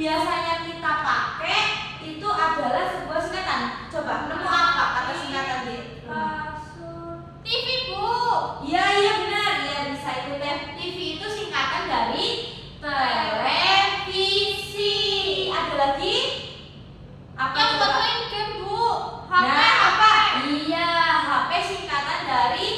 biasanya kita pakai itu adalah sebuah singkatan. Coba nemu apa kata singkatan di rumah? TV, Bu. Iya benar, ya bisa itu teh. TV itu singkatan dari televisi. Ada lagi? Apa Yang buat coba? main game, Bu. HP. Nah, apa? Iya, HP singkatan dari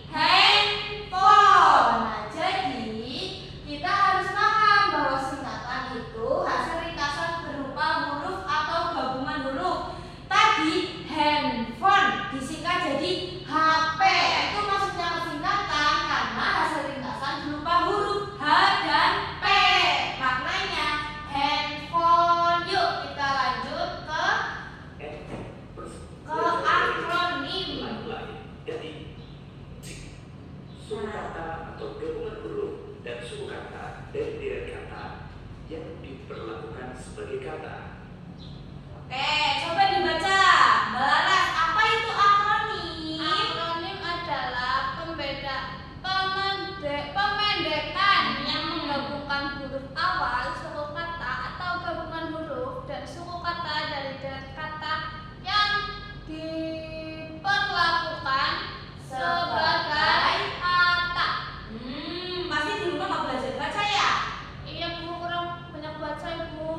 handphone. Nah, jadi kita harus paham bahwa singkatan itu hasil ringkasan berupa huruf atau gabungan huruf. Tadi handphone disingkat jadi HP. Itu maksudnya singkatan karena hasil ringkasan berupa huruf H dan P. Maknanya handphone. Yuk kita lanjut ke akronim. lain. Jadi, suku kata atau gabungan huruf dan suku kata dari deret kata yang diperlakukan sebagai kata. Oke, coba dibaca. Mbak Laras, apa itu akronim? Akronim adalah pemendekan yang menggabungkan huruf awal suku kata atau gabungan huruf dan suku kata dari deret kata yang diperlakukan sebagai kata. Pasti di rumah nggak belajar baca ya? Iya, Bu, kurang banyak baca, Bu.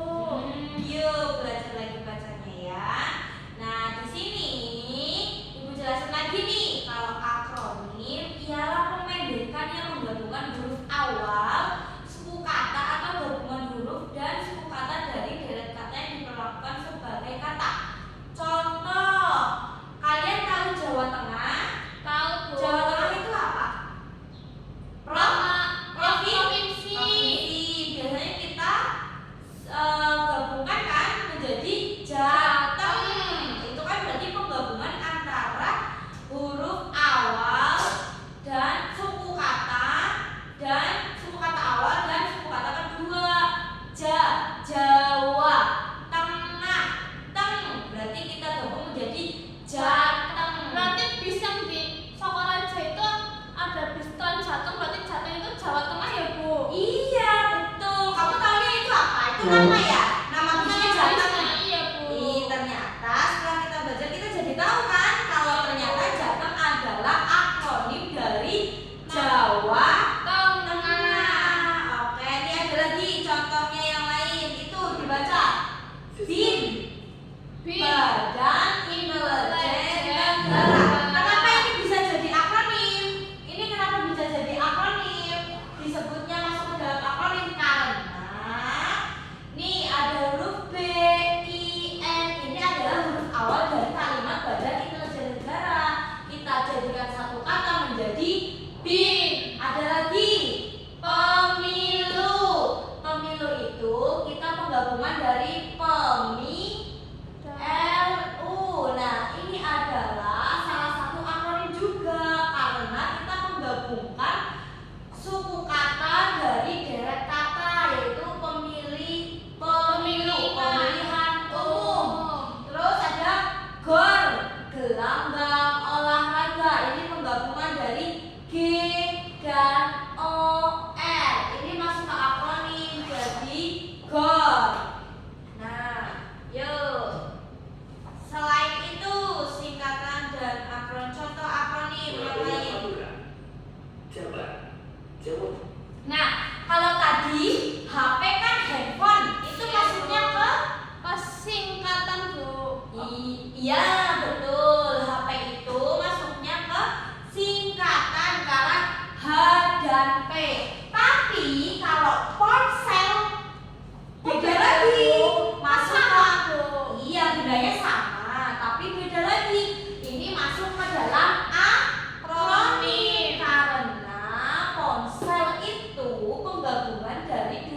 Yuk belajar lagi bacanya ya. Nah, di sini Ibu jelasin lagi nih, kalau akronim ialah pemendekan yang menggabungkan huruf awal, suku kata atau gabungan huruf dan suku kata dari deret kata yang diperlakukan sebagai kata. Contoh, kalian tahu Jawa Tengah? Tahu, Bu. Jawa Tengah itu apa? Provinsi. Biasanya kita gabungkan kan menjadi Jateng. Itu kan berarti penggabungan antara huruf awal dan suku kata awal dan suku kata kedua. Jawa, Tengah, Teng. Berarti kita gabung menjadi Jateng. Berarti bis yang di Sokaraja itu ada bis Trans Jateng, berarti Jateng itu Jawa Tengah ya, Bu? Iya betul. Kamu tahunya itu apa? Itu nama ya? Nama bisnya Jateng. Iya, Bu. Ih, ternyata setelah kita belajar kita jadi tahu kan kalau ternyata Jateng adalah akronim dari Jawa Tengah. Oke, ini ada lagi contohnya yang lain. Itu dibaca. BIN, Bin. Badan Intelijen Negara. Kenapa ini bisa jadi akronim? Ini kenapa bisa jadi akronim? Disebutnya masuk ke dalam akronim karena nih ada huruf B, I, N. Ini adalah huruf awal dari kalimat Badan Intelijen Negara. Kita jadikan satu kata menjadi BIN. Ada lagi pemilu. Pemilu itu kita penggabungan dari LU. Nah, ini adalah salah satu akronim juga karena kita menggabungkan suku kata dari deret kata yaitu pemilihan umum. Terus ada GOR, gelanggang olahraga. Ini penggabungan dari G dan OR. Ini masuk ke akronim jadi GOR. Nah, yuk. Selain itu singkatan dan akronim, contoh akronim yang lain. Jawa. Nah, kalau tadi HP kan handphone, itu maksudnya ke Singkatan, Bu. Iya betul, HP itu masuknya ke singkatan karena H dan P. Tapi kalau ponsel beda lagi, masuk ke iya bedanya sama, tapi beda lagi. Ini masuk ke dalam akronim karena ponsel itu penggabungan dari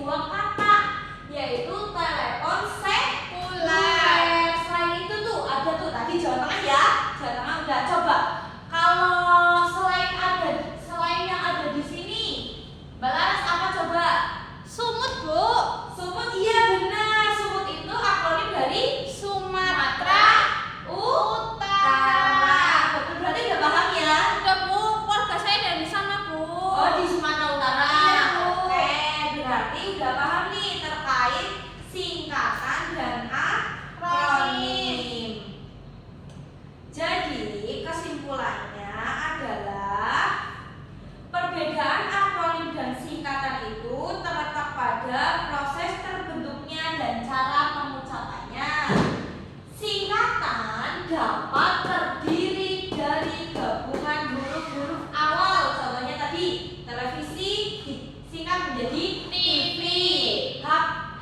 disingkat menjadi TV.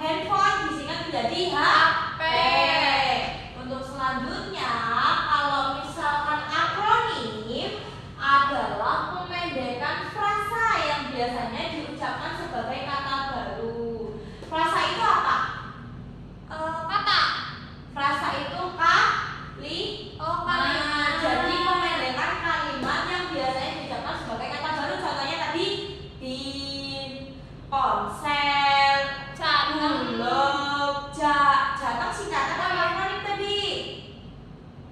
Handphone disingkat menjadi HP. Untuk selanjutnya, kalau misalkan akronim adalah pemendekan frasa yang biasanya diucapkan sebagai kata baru. Frasa itu apa? Kata. Frasa itu kali. Kalimat. Jadi pemendekan kalimat yang biasanya diucapkan sebagai kata baru. Contohnya tadi tin, ponsel, bulog, jateng singkatan apa akronim tadi?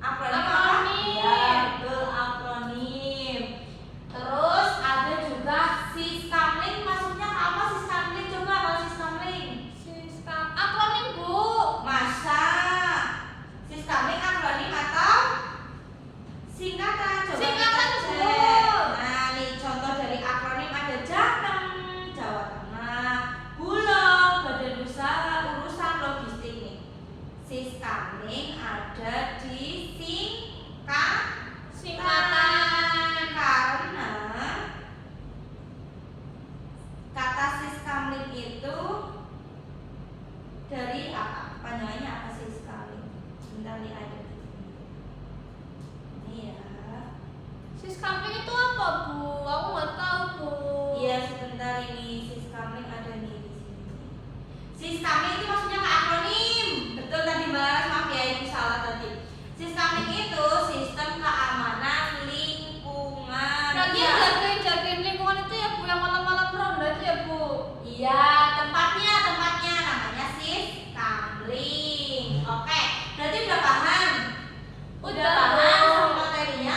Akronim apa? Akronim. Ya, betul, akronim. Terus ada juga siskamling. Maksudnya apa siskamling? Coba kalau siskamling. Akronim, Bu. Masa siskamling akronim atau singkatan? Coba Singkatan, kita Bu. cek. Nah, nih contoh dari akronim ada Jateng, Jawa Tengah, Bulog, Badan Usaha Urusan Logistik nih. Siskamling ada di Singkatan. karena kata siskamling itu dari apa? Panjangannya apa siskamling? Sebentar nih ada di sini. Ini ya. Siskamling itu apa, Bu? Aku nggak tahu, Bu. Iya, sebentar ini siskamling ada nih di sini. Siskamling itu maksudnya ke akronim. Betul tadi Mbak Laras, maaf ya ibu salah tadi. Siskamling itu sistem keamanan lingkungan. Berarti Iya. yang jagain lingkungan itu ya, Bu, yang malam-malam ronda itu ya, Bu. Iya, tempatnya namanya siskamling. Oke, berarti udah paham? Udah Udah, paham Bu. sama materinya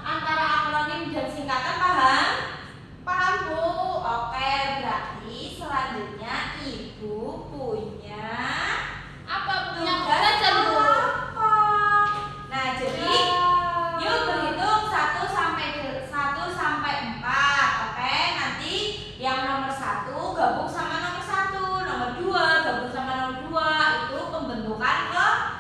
antara akronim dan singkatan, paham? Paham, Bu. Oke, berarti selanjutnya ibu punya Apa punya tugas belajar, Bu? kelompok. Nah, jadi Ya. yuk berhitung 1 sampai 4. Oke, nanti yang nomor 1 gabung sama nomor 1, nomor 2 gabung sama nomor 2. Itu pembentukan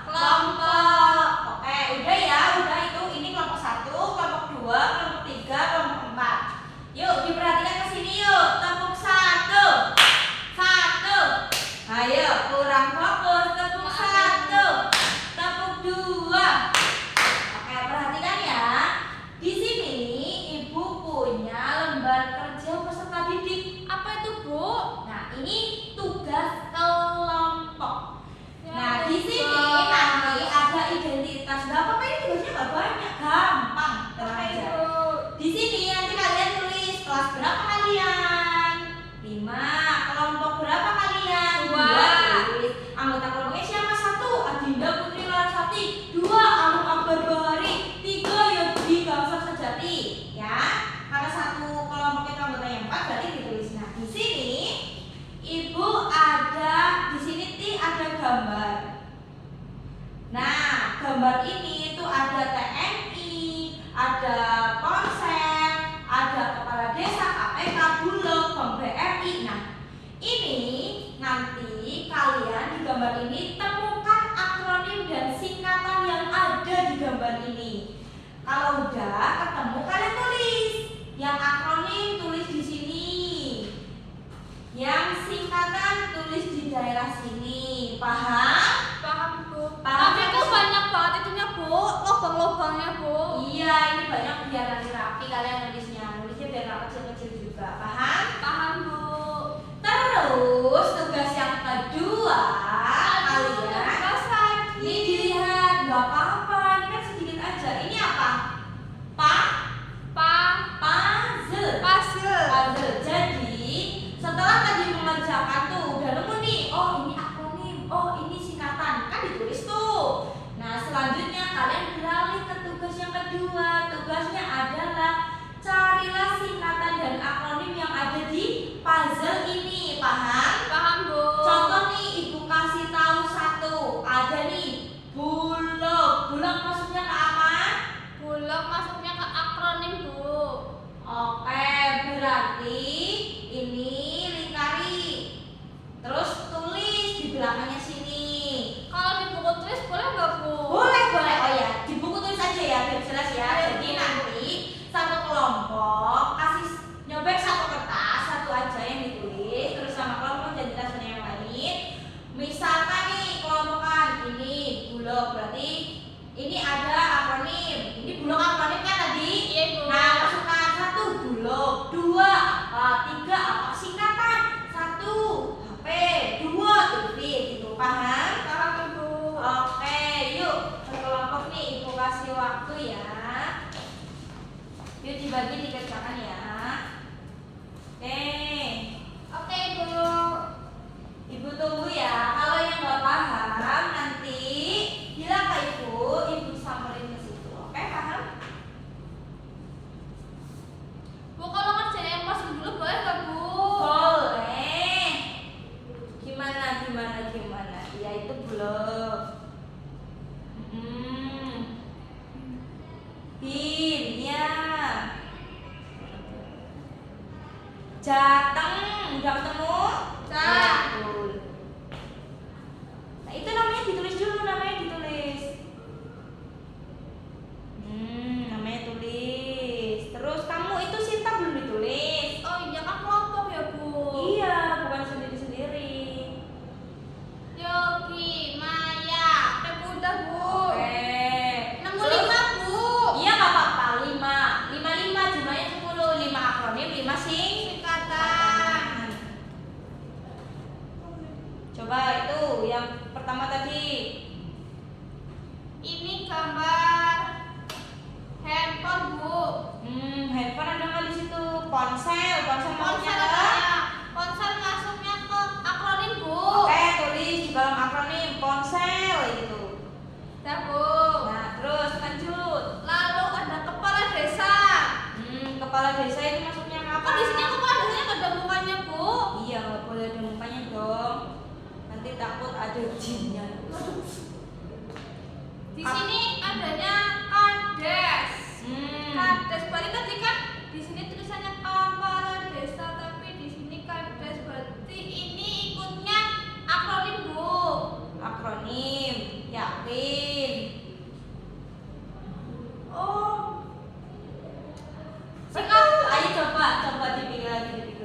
kelompok. Oke, udah ya, udah itu. Ini kelompok 1, kelompok 2, kelompok 3, kelompok 4. Yuk diperhatikan ke sini yuk. Tepuk 1. 1. Ayo, kurang fokus. Tepuk 1. Tepuk 2. Oke, perhatikan ya. Di sini ibu punya lembar kerja peserta didik. Apa itu, Bu? Nah, ini tugas kelompok. Ya, Nah, di sini tugas. nanti ada identitas. Gak apa-apa, ini tugasnya gak banyak, gampang. Tenang Apa aja. itu? Di sini nanti kalian tulis kelas berapa kalian? 5. Kelompok berapa kalian? 2. Tulis. Anggota kelompoknya siapa? 1. Adinda Putri Larasati. 2. Alung Akbar Bahari. 3. Yodi Bangsa Sejati. Ya, karena 1 kelompok itu anggotanya 4, berarti ditulis. Nah, di sini ibu ada di sini ada gambar. Nah, gambar ini itu ada TNI, ada Polsek, ada Kepala Desa, KPK, Bulog, Bank BRI. Nah, ini nanti kalian di gambar ini temukan akronim dan singkatan yang ada di gambar ini. Kalau udah ketemu kalian tulis. Yang akronim tulis di sini. Yang singkatan tulis di daerah sini. Paham? Paham, Bu. Paham. Tapi kok banyak banget itunya, Bu? Lubang-lubangnya, Bu. Iya, ini banyak biar nanti rapi kalian nulisnya. Nulisnya biar nggak kecil-kecil juga. Paham? Paham, Bu. Terus tugas yang kedua kalian Tugas lagi. ini dilihat, nggak apa-apa, ini kan sedikit aja. Ini apa? Puzzle. Puzzle. Jadi setelah tadi mengerjakan tuh udah nemu nih, oh ini akronim, oh ini singkatan, kan ditulis tuh. Nah, selanjutnya kalian beralih ke tugas yang kedua. Tugasnya adalah carilah singkatan dan akronim yang ada di puzzle ini. Paham? Paham, Bu. Contoh nih, ibu kasih tahu 1. Ada nih, bulog. Bulog maksudnya ke apa? Bulog masuknya ke akronim, Bu. Oke, berarti ini lingkari. Terus tulis di belakangnya sini. Kalau di buku tulis boleh nggak, Bu? Boleh. Oh ya, di buku tulis aja ya, biar jelas ya. Jadi nanti satu kelompok kasih nyobek 1 kertas, 1 aja Jateng, udah ketemu? Ja. Betul. Nah, itu namanya ditulis dulu, namanya ditulis. Namanya tulis. Terus kamu itu Sinta belum ditulis. Oh iya kan kelompok ya Bu. Iya, bukan sendiri-sendiri. Yogi, Maya, udah Bu. Oke. Nemu Terus- 5 Bu. Iya nggak apa-apa, 5 jumlahnya 10, 5 akronim, 5 Singkatan. Coba itu yang pertama tadi. Ini gambar handphone Bu. Handphone ada nggak di situ? Ponsel masuknya Ponsel ke? ada. Ponsel masuknya ke akronim Bu. Oke, tulis di dalam akronim ponsel itu. Dah Bu. Nah, terus lanjut. Lalu ada kepala desa. Kepala desa itu masuknya ke apa? Kok di sini kepala desanya nggak ada mukanya Bu? Iya, nggak boleh ada mukanya dong. Nanti takut ada jinnya. Di sini adanya kades. Kades berarti tadi kan di sini tulisannya kepala desa tapi di sini kades berarti ini ikutnya akronim Bu. Akronim, yakin. Oh. Ayo coba dipikir lagi.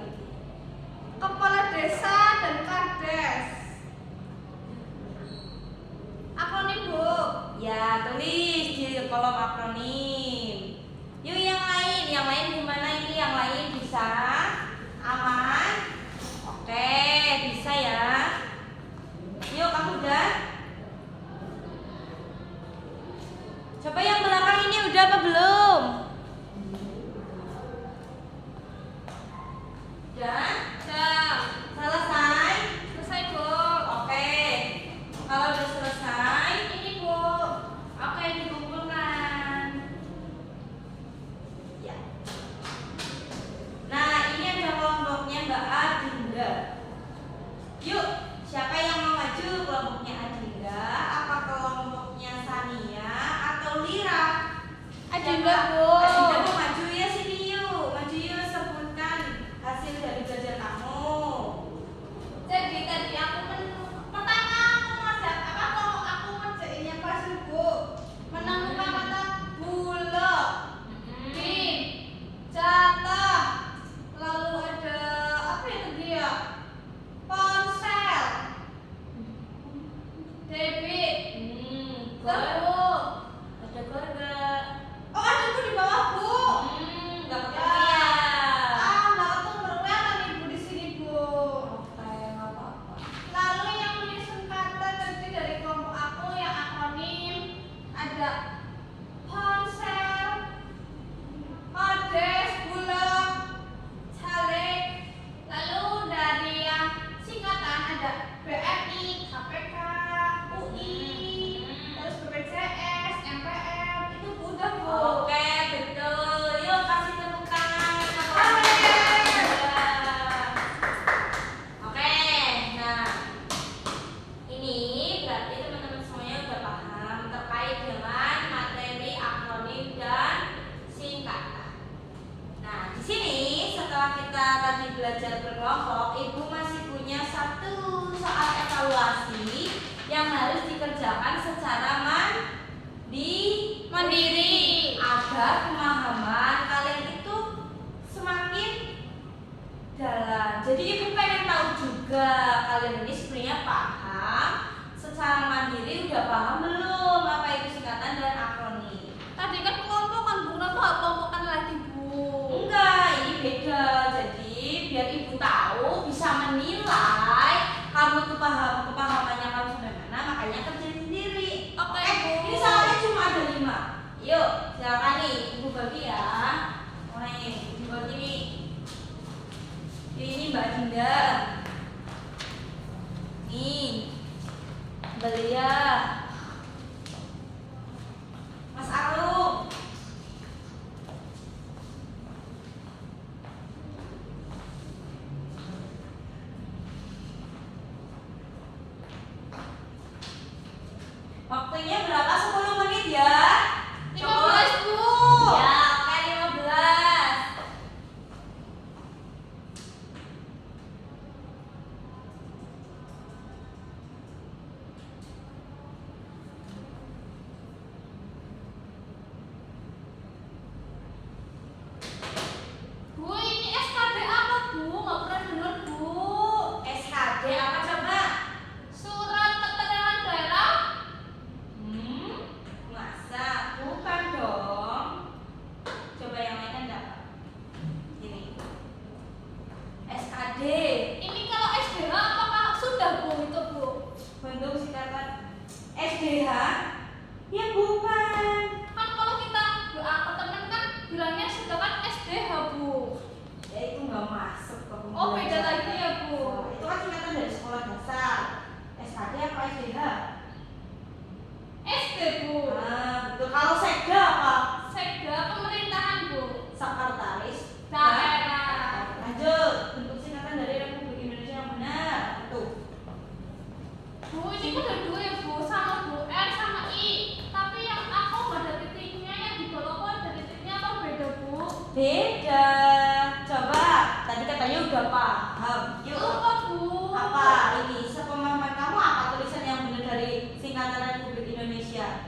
Kepala desa dan kades. Akronim Bu. Ya, tulis di kolom akronim. Yuk yang lain gimana ini? Yang lain bisa? Aman? Oke, bisa ya. Yuk, kamu udah? Coba yang belakang ini udah apa belum? Udah? Selesai? Selesai Bu. Oke. Kalau udah selesai, Ini Bu. oke, dikumpulkan. Ya. Nah, ini ada kelompoknya Mbak Adinda. Yuk, siapa yang mau maju? Kelompoknya Adinda, apa kelompoknya Sania atau Lira? Adinda, Siapa? Bu. Adinda mau maju ya, sini yuk. Maju yuk, sebutkan hasil dari belajar kamu. Jadi tadi pertama aku ngerjain apa kalau aku ngerjain yang pas Bu. Menemukan kata bulog, bin, jatah, lalu ada apa ya tadi ya? Ponsel, debit, Gor. Bu. Ada gor gak? Oh ada Bu di bawah Bu. Gak Ya. ketemu ya. Nggak ketemu berkelihatan Ibu di sini Bu. Oke, nggak apa-apa. Lalu yang tulisan kata tadi dari kelompok aku yang akronim ada ponsel, kades, bulog, caleg. Lalu dari yang singkatan ada BRI, KPK, UI, terus BPJS, MPR. Itu udah Bu. Oke, betul. Yuk kasih tepuk tangan. Amin. Oke, nah ini berarti teman-teman semuanya udah paham terkait dengan materi akronim dan singkatan. Nah, di sini setelah kita tadi belajar berkelompok, Ibu masih punya satu soal evaluasi yang harus dikerjakan secara mandiri agar pemahaman kalian itu semakin dalam. Jadi Ibu pengen tahu juga kalian ini sebenarnya paham secara mandiri, udah paham belum apa itu singkatan dan akronim? Tadi kan kelompokan Bu, kenapa kelompokan lagi Bu? Enggak, ini beda. Jadi biar Ibu tahu bisa menilai kamu tuh kepahamannya kamu sampai mana, makanya kerjain sendiri. Oke, Bu. Ini soalnya cuma ada 5. Yuk, silakan nih Ibu bagi ya. Nih, Ibu bagi nih. Ini Mbak Dinda. Nih, Belia. Mas Arum. Waktunya berapa? 10 menit ya? 15 Bu. Ya, oke 15. SDH? Ya bukan. Kan kalau kita doa ke temen kan bilangnya sedangkan SDH, Bu. Ya itu nggak masuk ke Oh, beda lagi ya, Bu. Oh, itu kan singkatan dari sekolah dasar. SKD apa SDH? SD, Bu. Nah, betul. Kalau sekda apa? Sekda pemerintahan, Bu. Sekretaris Daerah. Lanjut, bentuk singkatan dari Republik Indonesia yang benar. Betul. Bu, ini kan ada dua ya, Bu, sama Bu R sama I. Tapi yang aku nggak ada titiknya, yang di bawah kok ada titiknya, apa beda, Bu? Beda. Coba, tadi katanya udah paham. Yuk. Lupa, Bu. Apa ini? Sepemahaman kamu apa tulisan yang benar dari singkatan Republik Indonesia?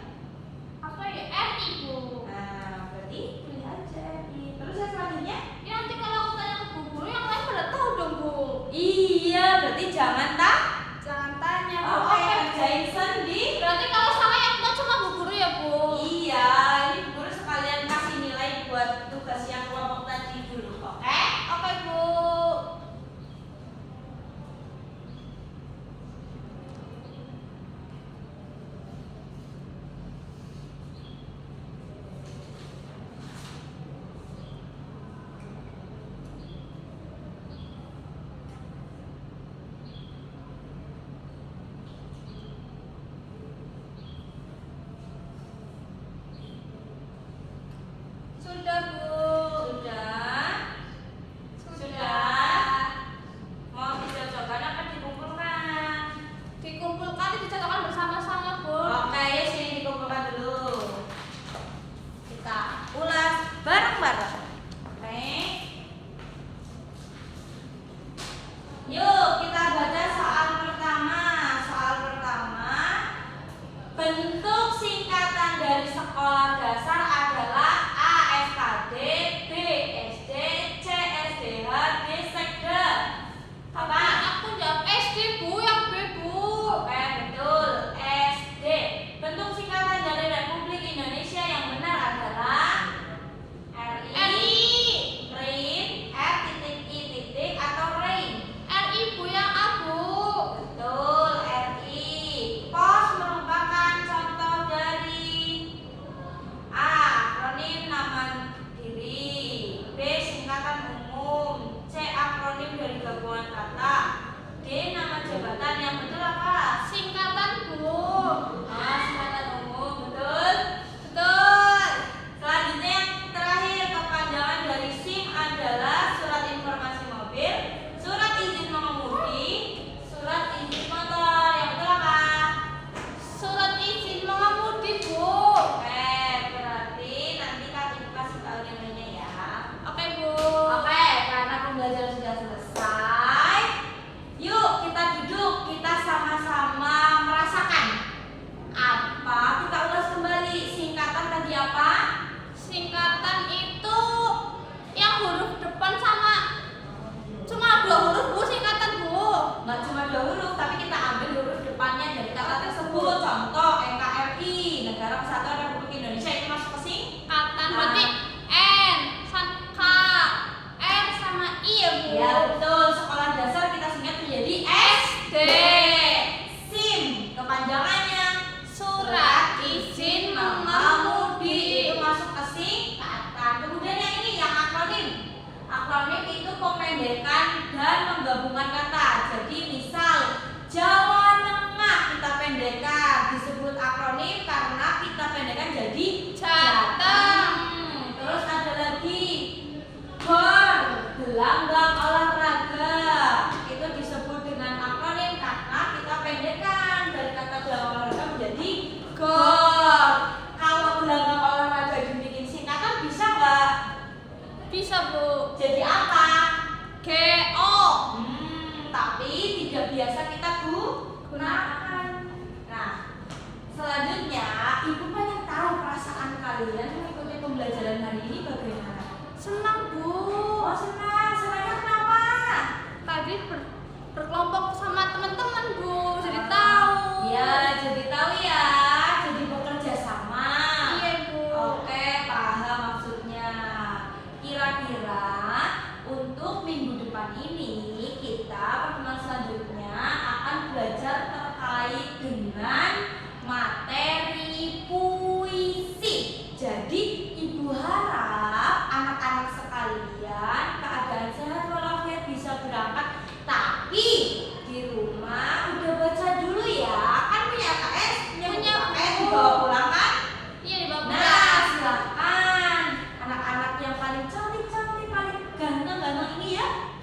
Apa ya? RI, Bu. Nah, berarti pilih aja nih. Terus yang selanjutnya? Ya, nanti kalau aku tanya ke Bu Guru, yang lain pada tahu dong, Bu. Iya, berarti jangan tak. Jangan tanya, Bu. Oke, kerjain sendiri. Berarti kalau salah yang tahu cuma Bu Guru ya, Bu? Iya, ini Bu Guru sekalian kasih nilai buat tugas yang kelompok tadi dulu, oke? Oke, Bu. Sudah, Bu. Sudah. Sudah. Mau dicocokkan apa dikumpulkan? Dikumpulkan, dicocokkan bersama-sama, Bu. Oke, yuk sini dikumpulkan dulu. Kita ulas bareng-bareng. Oke. Yuk kita baca soal pertama. Soal pertama, bentuk singkatan dari sekolah dasar adalah A SKD, B SD, C SDH, D Sekda. Apa? Aku jawab SD, Bu, yang B, Bu. Oke, betul. SD. Bentuk singkatan dari Republik Indonesia yang benar adalah RI, RIN, R.I. atau RIN. RI, Bu, yang A, Bu. Betul, RI. POS merupakan contoh dari A. Akronim nama diri, B. Singkatan umum, C. Akronim dari gabungan kata, D. Nama jabatan. Yang betul apa? Singkatan, Bu. Singkatan umum, betul? Betul. Selanjutnya yang terakhir, kepanjangan dari SIM adalah surat informasi mobil, surat izin mengemudi, surat izin motor. Yang betul apa? Surat izin mengemudi, Bu. Oke, berarti nanti Kak Ibu kasih tahu nilainya ya. Oke, Bu. Oke, karena pembelajaran sudah selesai, yuk kita duduk, kita sama-sama merasakan apa. Kita ulas kembali singkatan tadi apa? Singkatan itu yang huruf depan sama cuma dua huruf, Bu, singkatan, Bu. Nggak cuma dua huruf, tapi kita ambil huruf depannya dari kata tersebut. Contoh NKRI, Negara Kesatuan Republik Indonesia, itu masuk ke Singkatan berarti N, K, R sama I ya, Bu. ya betul. Sekolah dasar kita singkat menjadi SD. SIM, kepanjangannya Surat izin mengemudi. itu masuk ke singkatan. Kemudian yang ini yang akronim. Akronim itu pemendekan dan menggabungkan kata. Jadi misal Jawa Tengah kita pendekkan, disebut akronim karena kita pendekkan jadi Jateng. Terus ada lagi GOR, gelanggang olahraga. Itu disebut dengan akronim karena kita pendekkan dari kata gelanggang olahraga menjadi GOR. Kalau gelanggang olahraga dibikin singkatan bisa nggak? Bisa, Bu. Jadi apa? GO. Tapi tidak biasa kita gunakan. Nah, selanjutnya Ibu pengen tahu perasaan kalian mengikuti pembelajaran hari ini bagaimana? Senang, Bu. Oh senang, senangnya kenapa? Tadi berkelompok sama teman-teman, Bu. Jadi tahu. Ya, jadi tahu ya, jadi bekerja sama. Iya, Bu. Oke, paham maksudnya. Kira-kira untuk minggu depan ini kita pertemuan selanjutnya akan belajar terkait dengan materi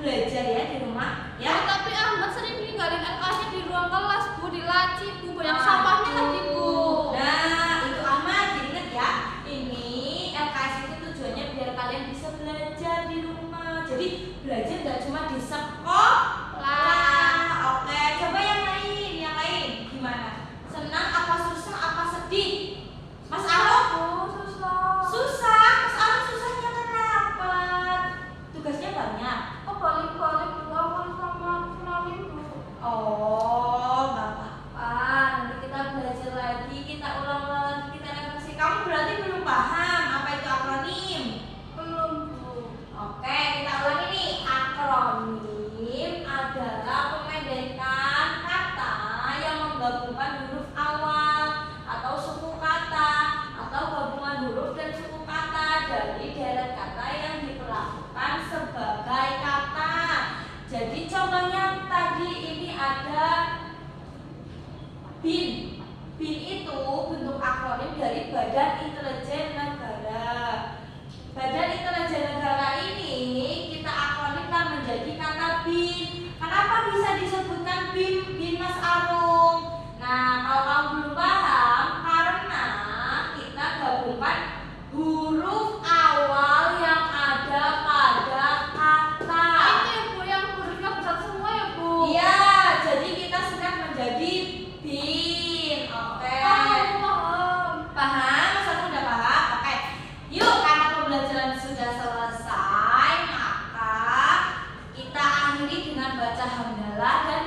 belajar ya di rumah ya. Tapi Ahmad sering ninggalin LK-nya di ruang kelas, Bu, di laci, Bu. Banyak sampahnya lagi, Bu. Nah, itu Ahmad, diingat ya. Ini LKS itu tujuannya biar kalian bisa belajar di rumah. Jadi belajar nggak cuma di sekolah. Oke, coba yang lain gimana? Senang apa susah apa sedih? Mas Arum? Bu, susah. Susah. Mas Arum susahnya kenapa? Tugasnya banyak. Oh, balik-balik ulang sama kenalin, Bu. Oh, nggak apa-apa. Nanti kita belajar lagi, kita ulang-ulang lagi, kita revisi. Kamu berarti belum paham apa itu akronim? Belum, Bu. Oke, kita ulangi nih. Akronim adalah pemendekan kata yang menggabungkan huruf awal atau suku kata atau gabungan huruf dan suku kata dari deret kata yang diperlakukan sebagai kata. Jadi contohnya tadi ini ada BIN. BIN itu bentuk akronim dari Badan Intelijen Negara. Badan Intelijen Negara ini kita akronimkan menjadi kata BIN. Kenapa bisa disebutkan BIN, BIN Mas Arum? Nah, kalau kamu belum paham, karena kita gabungkan huruf awal yang ada pada kata. Ini ya, Bu, yang hurufnya besar semua ya, Bu. Iya, jadi kita sudah menjadi BIN. Oke. Paham. Paham? Mas Arum udah paham? Oke. Yuk, karena pembelajaran sudah selesai, maka kita akhiri dengan baca hamdalah dan